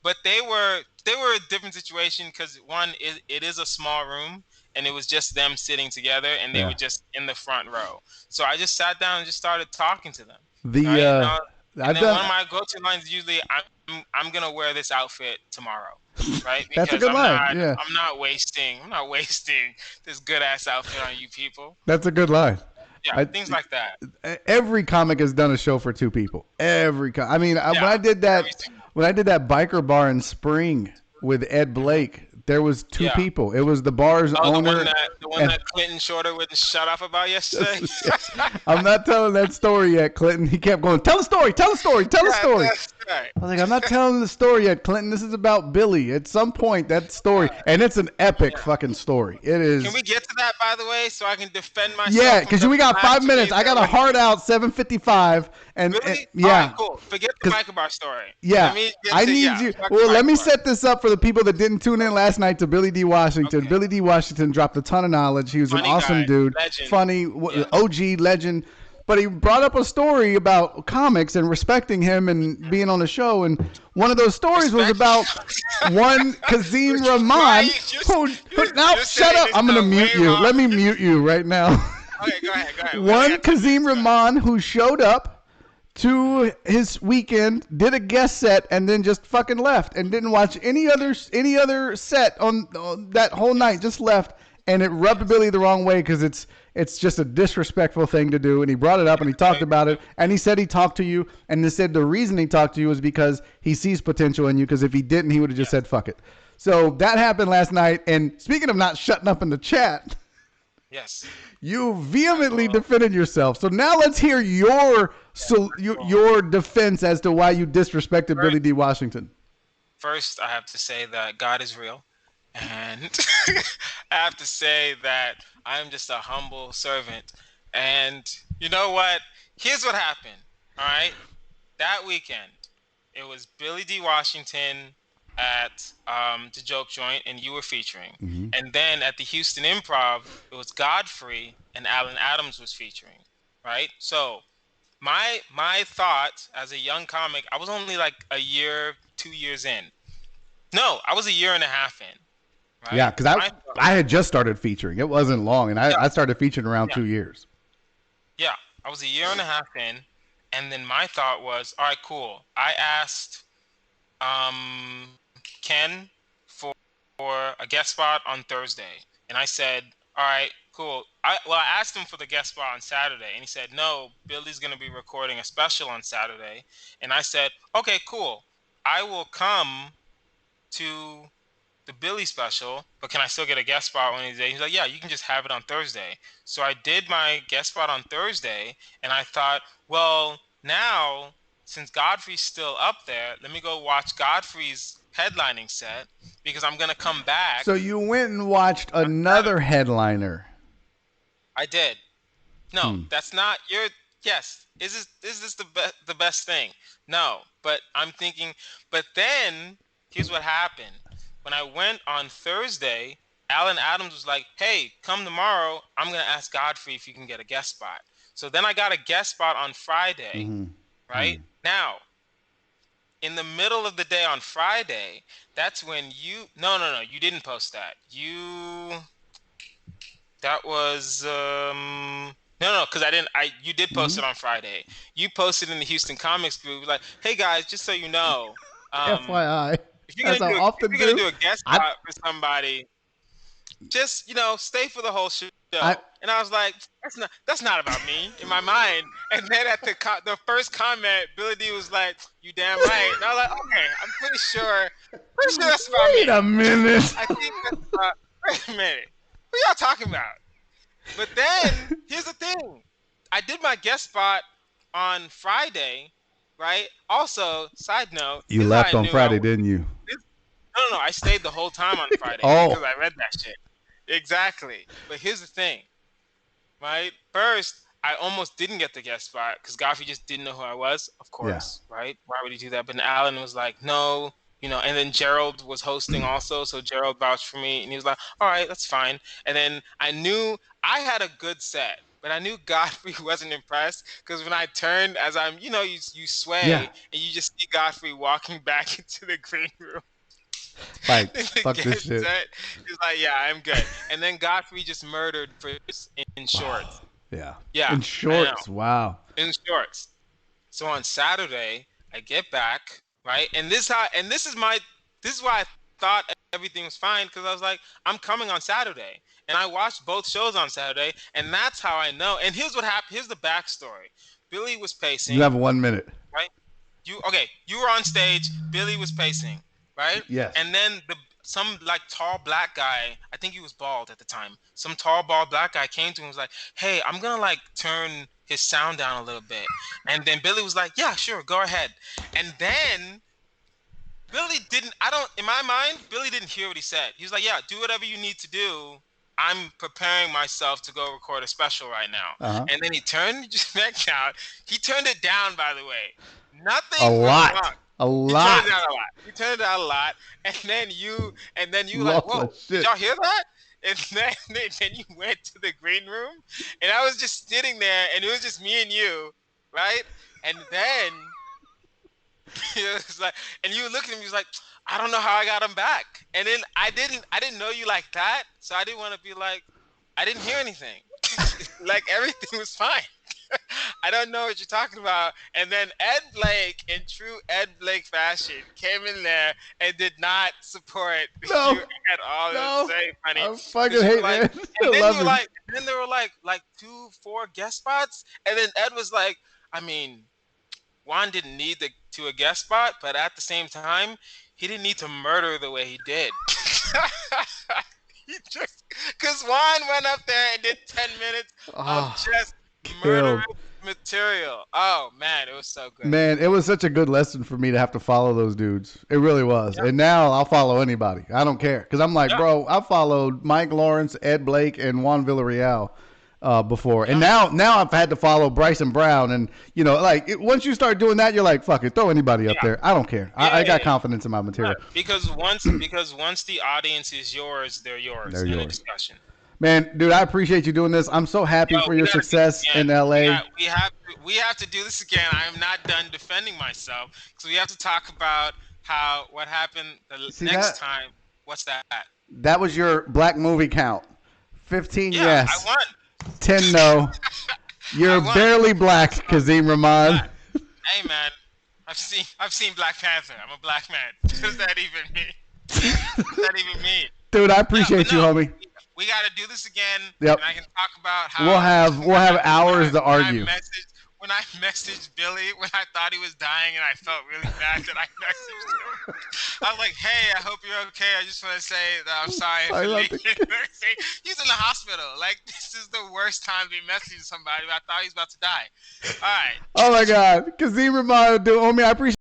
but they were a different situation because one, it is a small room. And it was just them sitting together, and they were just in the front row. So I just sat down and just started talking to them. One of my go-to lines is usually, "I'm gonna wear this outfit tomorrow," right? Because that's a good line. Yeah. I'm not wasting this good ass outfit on you people. That's a good line. Yeah, things like that. Every comic has done a show for 2 people. When I did that biker bar in Spring with Ed Blake. There was 2 people. It was the bar's owner. The one that Clinton Shorter wouldn't shut up about yesterday. I'm not telling that story yet, Clinton. He kept going, tell a story. Right. I was like, I'm not telling the story yet, Clinton. This is about Billy. At some point, that story, and it's an epic fucking story. It is. Can we get to that, by the way, so I can defend myself? Yeah, because we got 5 minutes. I got a hard out 7:55. Really? And yeah. All right, cool. Forget the microbar story. Yeah. I need you. Well, let me set this up for the people that didn't tune in last night to Billy D. Washington. Okay. Billy D. Washington dropped a ton of knowledge. He was an awesome dude. Legend. Funny, OG, legend. But he brought up a story about comics and respecting him and being on the show. And one of those stories was about one Kazeem Rahman. Shut up. I'm going to mute you. Let me mute you right now. Okay, go ahead. One Kazeem Rahman who showed up to his weekend, did a guest set, and then just fucking left and didn't watch any other set on that whole night. Just left. And it rubbed Billy the wrong way because it's just a disrespectful thing to do. And he brought it up and he talked about it. And he said he talked to you. And he said the reason he talked to you is because he sees potential in you. Because if he didn't, he would have just said, fuck it. So that happened last night. And speaking of not shutting up in the chat. Yes. You vehemently defended yourself. So now let's hear your defense as to why you disrespected Billy D. Washington. First, I have to say that God is real. And I have to say that I'm just a humble servant. And you know what? Here's what happened. All right. That weekend, it was Billy D. Washington at the Joke Joint, and you were featuring. Mm-hmm. And then at the Houston Improv, it was Godfrey and Alan Adams was featuring. Right. So my thought as a young comic, I was only like a year, 2 years in. No, I was a year and a half in. Right? Yeah, because I had just started featuring. It wasn't long, and I started featuring around 2 years. Yeah, I was a year and a half in, and then my thought was, all right, cool. I asked Ken for a guest spot on Thursday, and I said, all right, cool. I asked him for the guest spot on Saturday, and he said, no, Billy's going to be recording a special on Saturday. And I said, okay, cool. I will come to the Billy special, but can I still get a guest spot one of these days? He's like, yeah, you can just have it on Thursday. So I did my guest spot on Thursday, and I thought, well, now since Godfrey's still up there, let me go watch Godfrey's headlining set because I'm gonna come back. So you went and watched another headliner. I did. No, that's not your. Yes, is this the best thing? No, but I'm thinking. But then here's what happened. When I went on Thursday, Alan Adams was like, "Hey, come tomorrow. I'm gonna ask Godfrey if you can get a guest spot." So then I got a guest spot on Friday. Right now, in the middle of the day on Friday, that's when you. No, you didn't post that. That was No, because I didn't. You did post it on Friday. You posted in the Houston Comics group like, "Hey guys, just so you know, FYI, if you're gonna do a guest spot for somebody, just stay for the whole show." And I was like, "That's not about me," in my mind. And then at the first comment, Billy D was like, "You damn right." And I was like, "Okay, I'm pretty sure that's about me." Wait a minute. I think that's about. Wait a minute. What y'all talking about? But then, here's the thing. I did my guest spot on Friday, right? Also, side note. You left on Friday, didn't you? No. I stayed the whole time on Friday because I read that shit. Exactly. But here's the thing, right? First, I almost didn't get the guest spot because Godfrey just didn't know who I was, of course, right? Why would he do that? But Alan was like, no. And then Gerald was hosting also, so Gerald vouched for me, and he was like, all right, that's fine. And then I knew I had a good set, but I knew Godfrey wasn't impressed because when I turned, as I'm, you sway, and you just see Godfrey walking back into the green room. Like, fuck this shit. He's like, yeah, I'm good. And then Godfrey just murdered in shorts. Yeah. In shorts, wow. In shorts. So on Saturday, I get back. Right, and this is why I thought everything was fine because I was like, I'm coming on Saturday, and I watched both shows on Saturday, and that's how I know. And here's what happened. Here's the backstory. Billy was pacing. You have 1 minute. Right. You were on stage. Billy was pacing. Right. Yes. And then some tall black guy. I think he was bald at the time. Some tall bald black guy came to him and was like, "Hey, I'm gonna turn his sound down a little bit." And then Billy was like, "Yeah, sure, go ahead." And then Billy in my mind, Billy didn't hear what he said. He was like, "Yeah, do whatever you need to do. I'm preparing myself to go record a special right now." And then he turned his back down. He turned it down, by the way. Nothing. A lot. He turned it down a lot. And then you like, "Whoa, did y'all hear that?" And then you went to the green room, and I was just sitting there, and it was just me and you, right? And then he was like, and you were looking at me, he was like, "I don't know how I got him back." And then I didn't know you like that, so I didn't want to be like, I didn't hear anything. Like everything was fine. I don't know what you're talking about. And then Ed Blake, in true Ed Blake fashion, came in there and did not support you at all. No, it was very funny. I fucking hate it. And then there were like 2-4 guest spots, and then Ed was like, I mean, Juan didn't need to a guest spot, but at the same time, he didn't need to murder the way he did. Because Juan went up there and did 10 minutes of just murderous material. Oh man, it was so good. Man, it was such a good lesson for me to have to follow those dudes. It really was. And now I'll follow anybody. I don't care. Because I'm like, bro, I followed Mike Lawrence, Ed Blake, and Juan Villarreal before. And now I've had to follow Bryson Brown. And, once you start doing that, you're like, fuck it, throw anybody up there. I don't care. I got confidence in my material. Right. Because once the audience is yours, they're yours. They're yours. Discussion. Man, dude, I appreciate you doing this. I'm so happy for your success in LA. We have to do this again. I am not done defending myself because we have to talk about what happened next time. What's that? That was your black movie count. 15 yes. I won. 10 no. You're barely black, Kazeem Rahman. Hey man, I've seen Black Panther. I'm a black man. What does that even mean? Dude, I appreciate you, homie. We got to do this again. Yep. And I can talk about how we'll have hours to argue. When when I messaged Billy when I thought he was dying and I felt really bad that I messaged him. I was like, hey, I hope you're okay. I just want to say that I'm sorry for leaving. He's in the hospital. Like, this is the worst time to be messaging somebody. I thought he was about to die. All right. Oh, my God. Kazeem Rahman, homie, I appreciate